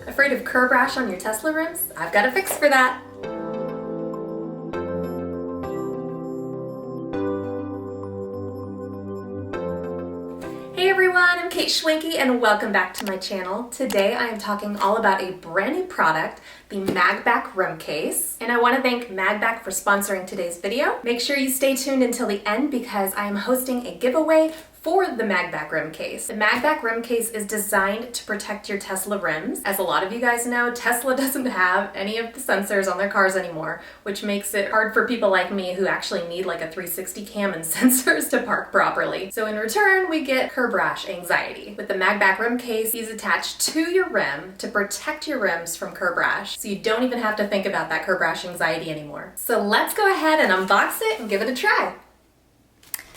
Afraid of curb rash on your Tesla rims? I've got a fix for that. Hey everyone, I'm kateschwanke and welcome back to my channel. Today I am talking all about a brand new product, the MagBak RimCase. And I want to thank MagBak for sponsoring today's video. Make sure you stay tuned until the end because I am hosting a giveaway for the MagBak RimCase. The MagBak RimCase is designed to protect your Tesla rims. As a lot of you guys know, Tesla doesn't have any of the sensors on their cars anymore, which makes it hard for people like me who actually need like a 360 cam and sensors to park properly. So in return, we get curb rash anxiety. With the MagBak RimCase, he's attached to your rim to protect your rims from curb rash, so you don't even have to think about that curb rash anxiety anymore. So let's go ahead and unbox it and give it a try.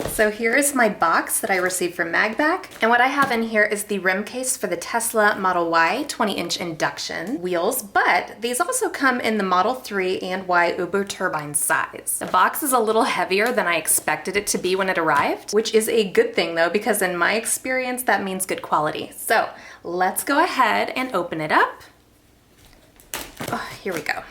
So here is my box that I received from MagBak, and what I have in here is the rim case for the Tesla Model Y 20-inch induction wheels, but these also come in the Model 3 and Y Uber turbine size. The box is a little heavier than I expected it to be when it arrived, which is a good thing though, because in my experience that means good quality. So let's go ahead and open it up. Oh, here we go.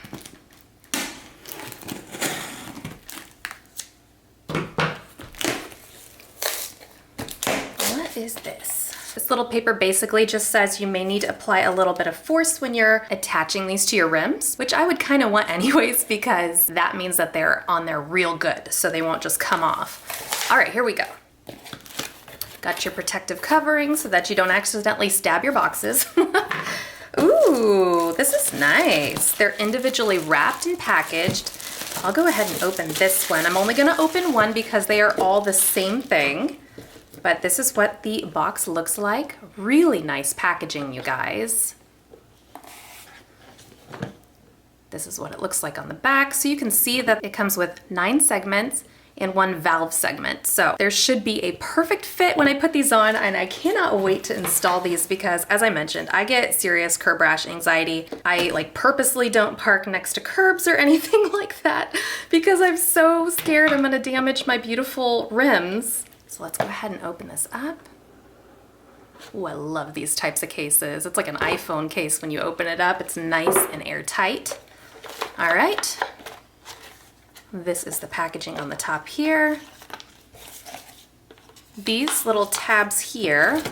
What is this? This little paper basically just says you may need to apply a little bit of force when you're attaching these to your rims, which I would kind of want anyways because that means that they're on there real good, so they won't just come off. All right, here we go. Got your protective covering so that you don't accidentally stab your boxes. Ooh, this is nice. They're individually wrapped and packaged. I'll go ahead and open this one. I'm only gonna open one because they are all the same thing. But this is what the box looks like. Really nice packaging, you guys. This is what it looks like on the back. So you can see that it comes with 9 segments and 1 valve segment. So there should be a perfect fit when I put these on, and I cannot wait to install these because, as I mentioned, I get serious curb rash anxiety. I purposely don't park next to curbs or anything like that because I'm so scared I'm gonna damage my beautiful rims. So let's go ahead and open this up. Oh, I love these types of cases. It's like an iPhone case when you open it up. It's nice and airtight. All right. This is the packaging on the top here. These little tabs here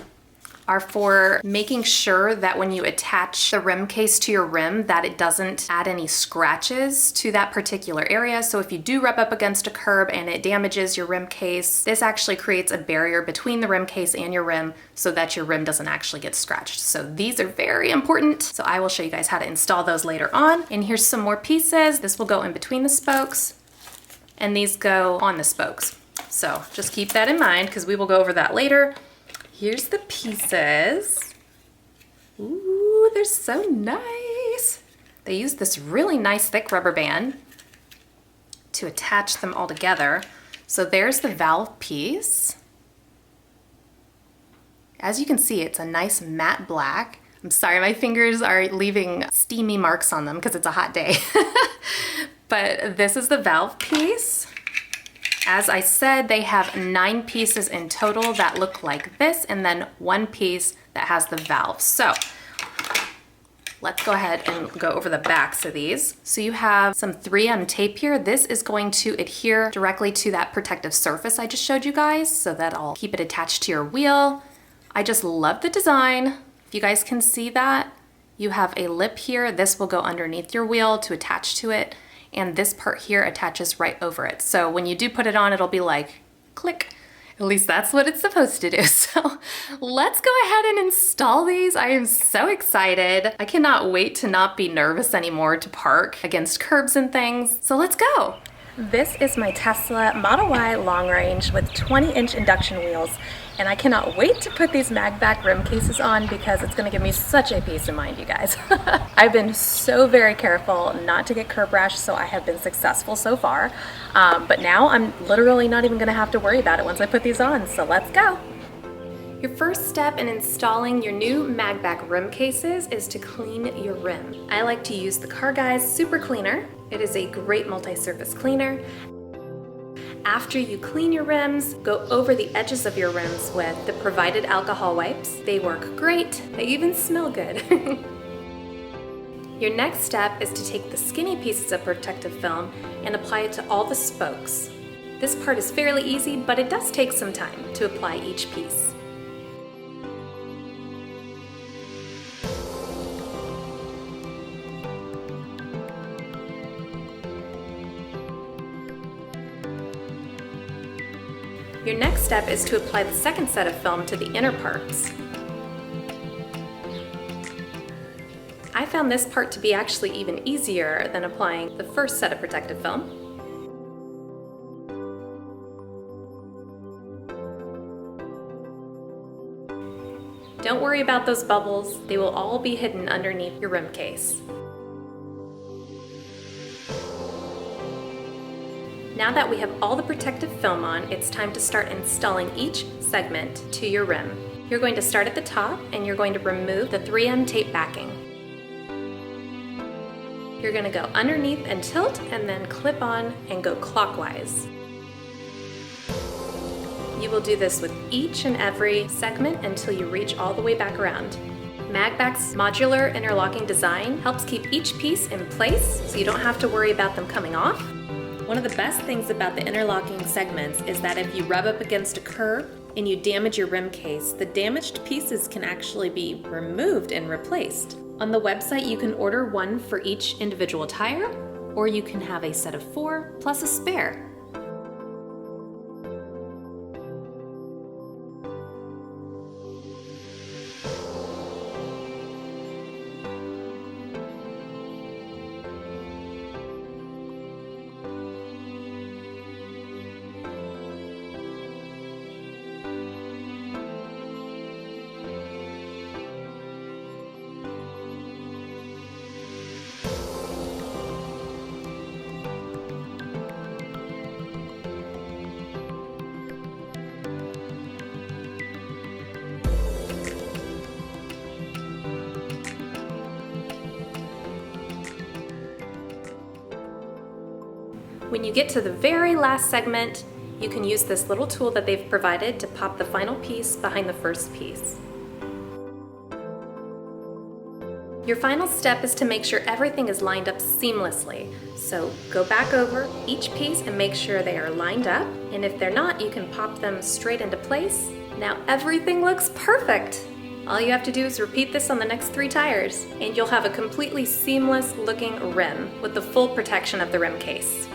are for making sure that when you attach the rim case to your rim that it doesn't add any scratches to that particular area. So if you do rub up against a curb and it damages your rim case, this actually creates a barrier between the rim case and your rim so that your rim doesn't actually get scratched. So these are very important. So I will show you guys how to install those later on. And here's some more pieces. This will go in between the spokes and these go on the spokes. So just keep that in mind because we will go over that later. Here's the pieces. Ooh, they're so nice. They use this really nice thick rubber band to attach them all together. So there's the valve piece. As you can see, it's a nice matte black. I'm sorry, my fingers are leaving steamy marks on them because it's a hot day. But this is the valve piece. As I said, they have 9 pieces in total that look like this, and then 1 piece that has the valve. So let's go ahead and go over the backs of these. So you have some 3M tape here. This is going to adhere directly to that protective surface I just showed you guys, so that'll keep it attached to your wheel. I just love the design. If you guys can see that, you have a lip here. This will go underneath your wheel to attach to it. And this part here attaches right over it. So when you do put it on, it'll be like, click. At least that's what it's supposed to do. So let's go ahead and install these. I am so excited. I cannot wait to not be nervous anymore to park against curbs and things. So let's go. This is my Tesla Model Y long range with 20-inch induction wheels. And I cannot wait to put these MagBak rim cases on because it's gonna give me such a peace of mind, you guys. I've been so very careful not to get curb rash, so I have been successful so far. But now I'm literally not even gonna have to worry about it once I put these on, so let's go. Your first step in installing your new MagBak rim cases is to clean your rim. I like to use the Car Guys Super Cleaner. It is a great multi-surface cleaner. After you clean your rims, go over the edges of your rims with the provided alcohol wipes. They work great. They even smell good. Your next step is to take the skinny pieces of protective film and apply it to all the spokes. This part is fairly easy, but it does take some time to apply each piece. Your next step is to apply the second set of film to the inner parts. I found this part to be actually even easier than applying the first set of protective film. Don't worry about those bubbles, they will all be hidden underneath your rim case. Now that we have all the protective film on, it's time to start installing each segment to your rim. You're going to start at the top and you're going to remove the 3M tape backing. You're going to go underneath and tilt and then clip on and go clockwise. You will do this with each and every segment until you reach all the way back around. MagBak's modular interlocking design helps keep each piece in place so you don't have to worry about them coming off. One of the best things about the interlocking segments is that if you rub up against a curb and you damage your rim case, the damaged pieces can actually be removed and replaced. On the website, you can order one for each individual tire, or you can have a set of 4 plus a spare. When you get to the very last segment, you can use this little tool that they've provided to pop the final piece behind the first piece. Your final step is to make sure everything is lined up seamlessly. So go back over each piece and make sure they are lined up, and if they're not, you can pop them straight into place. Now everything looks perfect! All you have to do is repeat this on the next 3 tires, and you'll have a completely seamless looking rim with the full protection of the rim case.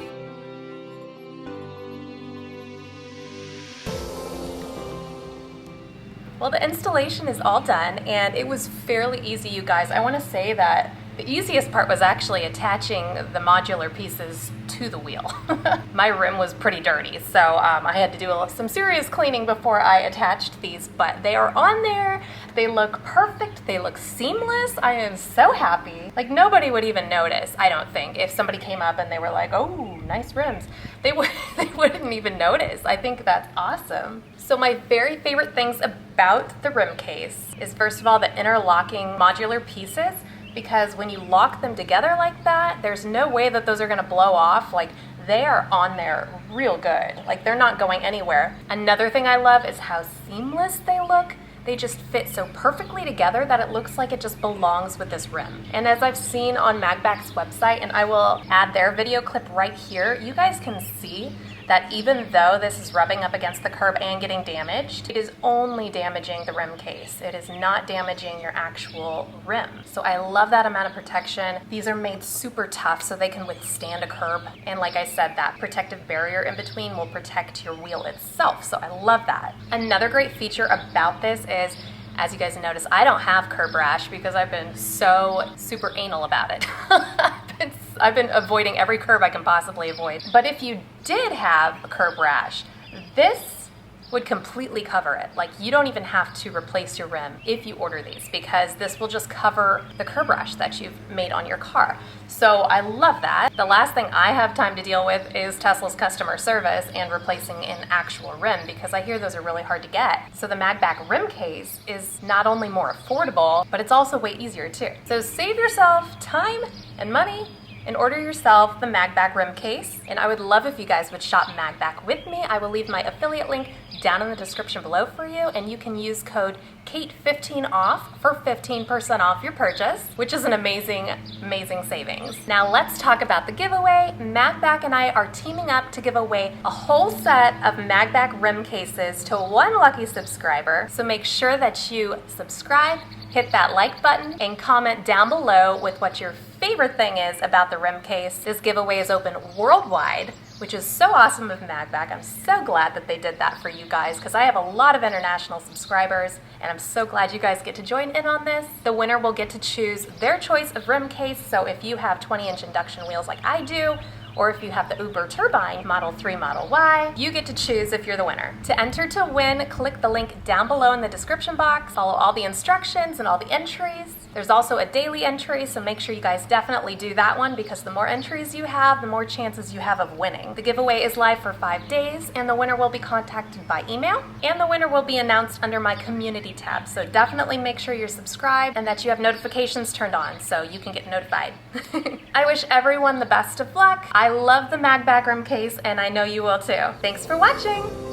Well, the installation is all done and it was fairly easy, you guys. I want to say that the easiest part was actually attaching the modular pieces to the wheel. My rim was pretty dirty, so I had to do some serious cleaning before I attached these, but they are on there. They look perfect. They look seamless. I am so happy. Like, nobody would even notice, I don't think. If somebody came up and they were like, oh, nice rims, they wouldn't even notice. I think that's awesome. So my very favorite things about the rim case is, first of all, the interlocking modular pieces, because when you lock them together like that, there's no way that those are going to blow off. Like, they are on there real good. Like, they're not going anywhere. Another thing I love is how seamless they look. They just fit so perfectly together that it looks like it just belongs with this rim. And as I've seen on MagBak's website, and I will add their video clip right here, you guys can see that even though this is rubbing up against the curb and getting damaged, it is only damaging the rim case. It is not damaging your actual rim. So I love that amount of protection. These are made super tough so they can withstand a curb. And like I said, that protective barrier in between will protect your wheel itself. So I love that. Another great feature about this is, as you guys notice, I don't have curb rash because I've been so super anal about it. I've been avoiding every curb I can possibly avoid. But if you did have a curb rash, this would completely cover it. Like, you don't even have to replace your rim if you order these, because this will just cover the curb rash that you've made on your car. So I love that. The last thing I have time to deal with is Tesla's customer service and replacing an actual rim, because I hear those are really hard to get. So the MagBak RimCase is not only more affordable, but it's also way easier too. So save yourself time and money and order yourself the MagBak RimCase. And I would love if you guys would shop MagBak with me. I will leave my affiliate link down in the description below for you, and you can use code Kate15 off for 15% off your purchase, which is an amazing, amazing savings. Now let's talk about the giveaway. MagBak and I are teaming up to give away a whole set of MagBak RimCases to one lucky subscriber. So make sure that you subscribe, hit that like button, and comment down below with what your favorite thing is about the RimCase. This giveaway is open worldwide, which is so awesome of MagBak. I'm so glad that they did that for you guys because I have a lot of international subscribers and I'm so glad you guys get to join in on this. The winner will get to choose their choice of RimCase. So if you have 20-inch induction wheels like I do, or if you have the Uber Turbine Model 3 Model Y, you get to choose if you're the winner. To enter to win, click the link down below in the description box, follow all the instructions and all the entries. There's also a daily entry, so make sure you guys definitely do that one because the more entries you have, the more chances you have of winning. The giveaway is live for 5 days and the winner will be contacted by email and the winner will be announced under my community tab. So definitely make sure you're subscribed and that you have notifications turned on so you can get notified. I wish everyone the best of luck. I love the MagBak RimCase and I know you will too. Thanks for watching!